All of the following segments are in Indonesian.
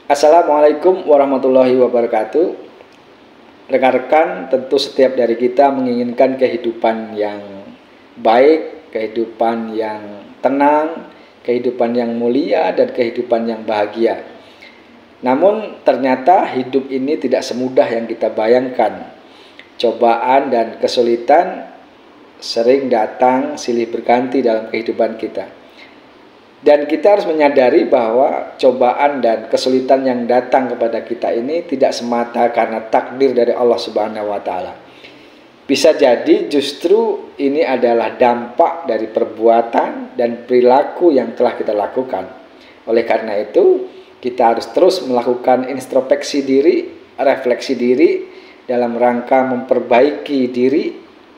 Assalamualaikum warahmatullahi wabarakatuh. Rekan-rekan, tentu setiap dari kita menginginkan kehidupan yang baik, kehidupan yang tenang, kehidupan yang mulia, dan kehidupan yang bahagia. Namun ternyata hidup ini tidak semudah yang kita bayangkan. Cobaan dan kesulitan sering datang silih berganti dalam kehidupan kita. Dan kita harus menyadari bahwa cobaan dan kesulitan yang datang kepada kita ini tidak semata karena takdir dari Allah Subhanahu wa Ta'ala. Bisa jadi justru ini adalah dampak dari perbuatan dan perilaku yang telah kita lakukan. Oleh karena itu, kita harus terus melakukan introspeksi diri, refleksi diri dalam rangka memperbaiki diri,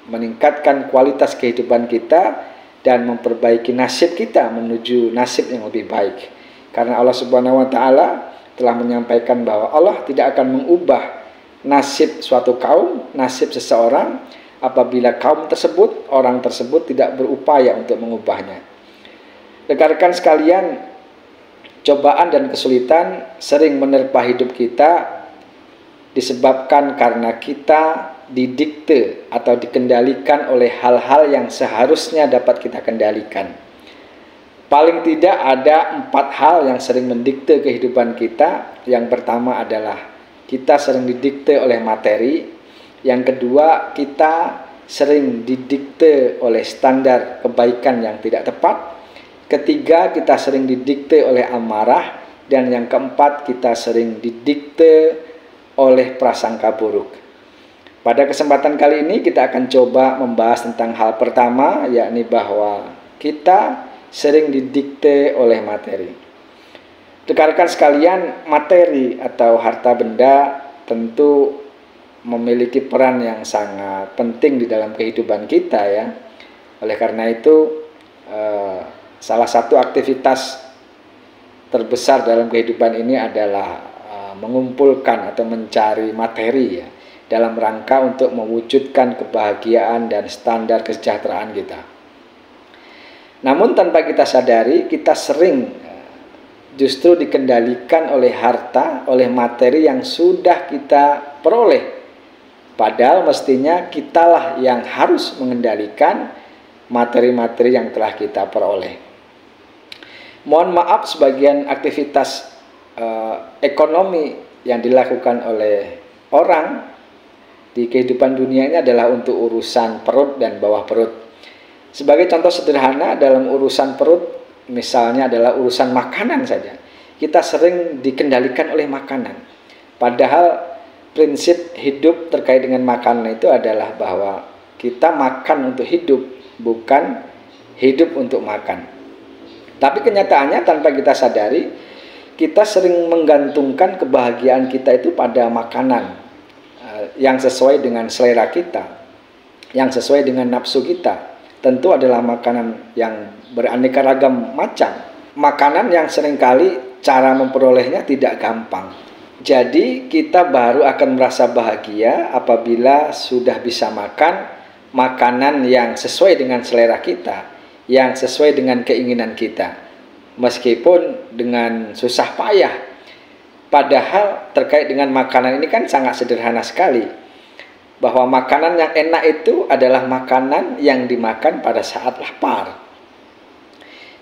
meningkatkan kualitas kehidupan kita, dan memperbaiki nasib kita menuju nasib yang lebih baik. Karena Allah Subhanahu wa Ta'ala telah menyampaikan bahwa Allah tidak akan mengubah nasib suatu kaum, nasib seseorang apabila kaum tersebut, orang tersebut tidak berupaya untuk mengubahnya. Rekan-rekan sekalian, cobaan dan kesulitan sering menerpa hidup kita disebabkan karena kita didikte atau dikendalikan oleh hal-hal yang seharusnya dapat kita kendalikan. Paling tidak ada 4 hal yang sering mendikte kehidupan kita. Yang pertama adalah kita sering didikte oleh materi. Yang kedua, kita sering didikte oleh standar kebaikan yang tidak tepat. Ketiga, kita sering didikte oleh amarah. Dan yang keempat, kita sering didikte oleh prasangka buruk. Pada kesempatan kali ini kita akan coba membahas tentang hal pertama, yakni bahwa kita sering didikte oleh materi. Rekan-rekan sekalian, materi atau harta benda tentu memiliki peran yang sangat penting di dalam kehidupan kita ya. Oleh karena itu, salah satu aktivitas terbesar dalam kehidupan ini adalah mengumpulkan atau mencari materi ya, dalam rangka untuk mewujudkan kebahagiaan dan standar kesejahteraan kita. Namun tanpa kita sadari, kita sering justru dikendalikan oleh harta, oleh materi yang sudah kita peroleh. Padahal mestinya kitalah yang harus mengendalikan materi-materi yang telah kita peroleh. Mohon maaf, sebagian aktivitas ekonomi yang dilakukan oleh orang di kehidupan dunia ini adalah untuk urusan perut dan bawah perut. Sebagai contoh sederhana dalam urusan perut, misalnya adalah urusan makanan saja. Kita sering dikendalikan oleh makanan. Padahal prinsip hidup terkait dengan makanan itu adalah bahwa kita makan untuk hidup, bukan hidup untuk makan. Tapi kenyataannya tanpa kita sadari, kita sering menggantungkan kebahagiaan kita itu pada makanan yang sesuai dengan selera kita, yang sesuai dengan nafsu kita. Tentu adalah makanan yang beraneka ragam macam. Makanan yang seringkali cara memperolehnya tidak gampang. Jadi kita baru akan merasa bahagia apabila sudah bisa makan makanan yang sesuai dengan selera kita, yang sesuai dengan keinginan kita, meskipun dengan susah payah. Padahal terkait dengan makanan ini kan sangat sederhana sekali. Bahwa makanan yang enak itu adalah makanan yang dimakan pada saat lapar.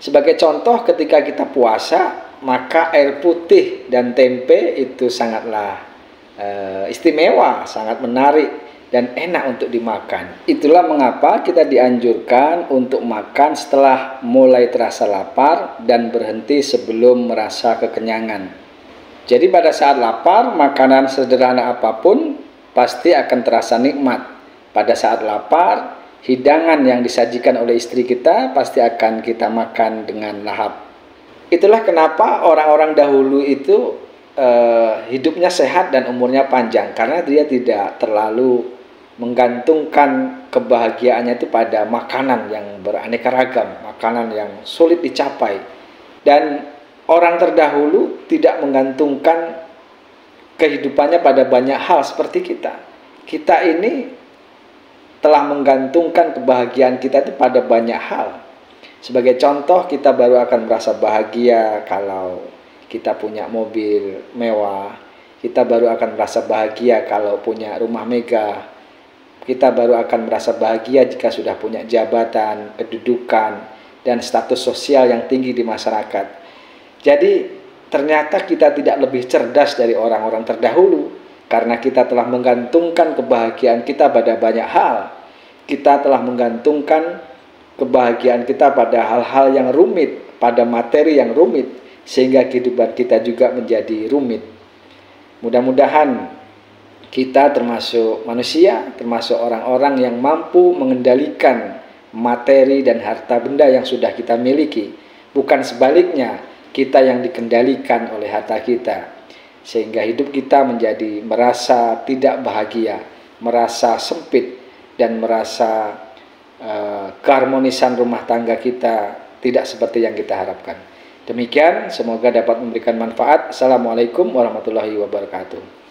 Sebagai contoh, ketika kita puasa, maka air putih dan tempe itu sangatlah istimewa, sangat menarik dan enak untuk dimakan. Itulah mengapa kita dianjurkan untuk makan setelah mulai terasa lapar dan berhenti sebelum merasa kekenyangan. Jadi pada saat lapar, makanan sederhana apapun pasti akan terasa nikmat. Pada saat lapar, hidangan yang disajikan oleh istri kita pasti akan kita makan dengan lahap. Itulah kenapa orang-orang dahulu itu hidupnya sehat dan umurnya panjang, karena dia tidak terlalu menggantungkan kebahagiaannya itu pada makanan yang beraneka ragam, makanan yang sulit dicapai. Dan orang terdahulu tidak menggantungkan kehidupannya pada banyak hal seperti kita. Kita ini telah menggantungkan kebahagiaan kita itu pada banyak hal. Sebagai contoh, kita baru akan merasa bahagia kalau kita punya mobil mewah, kita baru akan merasa bahagia kalau punya rumah megah, kita baru akan merasa bahagia jika sudah punya jabatan, kedudukan, dan status sosial yang tinggi di masyarakat. Jadi ternyata kita tidak lebih cerdas dari orang-orang terdahulu, karena kita telah menggantungkan kebahagiaan kita pada banyak hal. Kita telah menggantungkan kebahagiaan kita pada hal-hal yang rumit, pada materi yang rumit, sehingga kehidupan kita juga menjadi rumit. Mudah-mudahan kita termasuk manusia, termasuk orang-orang yang mampu mengendalikan materi dan harta benda yang sudah kita miliki. Bukan sebaliknya, kita yang dikendalikan oleh harta kita. Sehingga hidup kita menjadi merasa tidak bahagia, merasa sempit, dan merasa keharmonisan rumah tangga kita tidak seperti yang kita harapkan. Demikian, semoga dapat memberikan manfaat. Assalamualaikum warahmatullahi wabarakatuh.